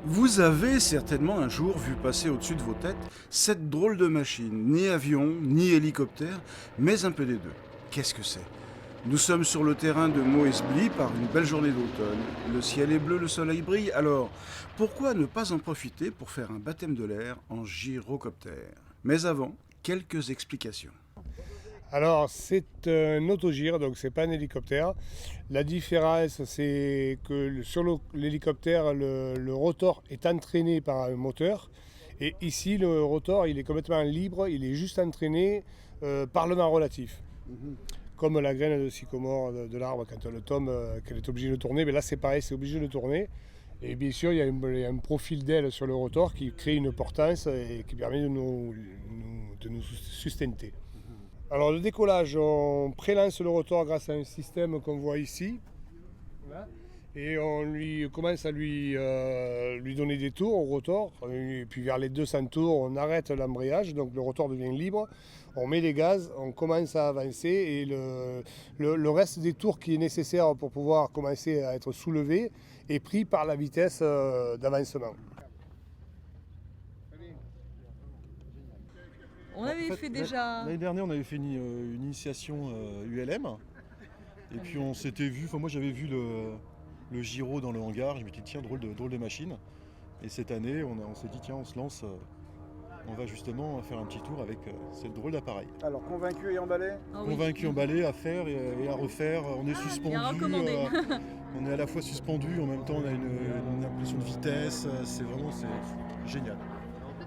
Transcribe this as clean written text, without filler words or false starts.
Vous avez certainement un jour vu passer au-dessus de vos têtes cette drôle de machine, ni avion, ni hélicoptère, mais un peu des deux. Qu'est-ce que c'est? Nous sommes sur le terrain de Moesbly par une belle journée d'automne. Le ciel est bleu, le soleil brille, alors pourquoi ne pas en profiter pour faire un baptême de l'air en gyrocoptère? Mais avant, quelques explications. Alors, c'est un autogire, donc c'est pas un hélicoptère. La différence, c'est que sur l'hélicoptère, le rotor est entraîné par un moteur. Et ici, le rotor, il est complètement libre, il est juste entraîné par le vent relatif. Comme la graine de sycomore de l'arbre, quand elle tombe, qu'elle est obligée de tourner, mais là c'est pareil, c'est obligé de tourner. Et bien sûr, il y a un profil d'aile sur le rotor qui crée une portance et qui permet de nous sustenter. Alors le décollage, on prélance le rotor grâce à un système qu'on voit ici. Voilà. Et on commence à lui donner des tours au rotor. Et puis vers les 200 tours, on arrête l'embrayage, donc le rotor devient libre. On met les gaz, on commence à avancer et le reste des tours qui est nécessaire pour pouvoir commencer à être soulevé est pris par la vitesse d'avancement. On avait fait déjà. L'année dernière, on avait fait une initiation ULM. Et puis on s'était vu, enfin moi j'avais vu le gyro dans le hangar. Je m'étais dit tiens, drôle de machine. Et cette année, on s'est dit tiens, on se lance. On va justement faire un petit tour avec ce drôle d'appareil. Alors, convaincu et emballé? Ah oui. Convaincu, emballé, à faire et à refaire. On est suspendu. Bien recommandé. On est à la fois suspendu, en même temps on a une impression de vitesse. C'est génial.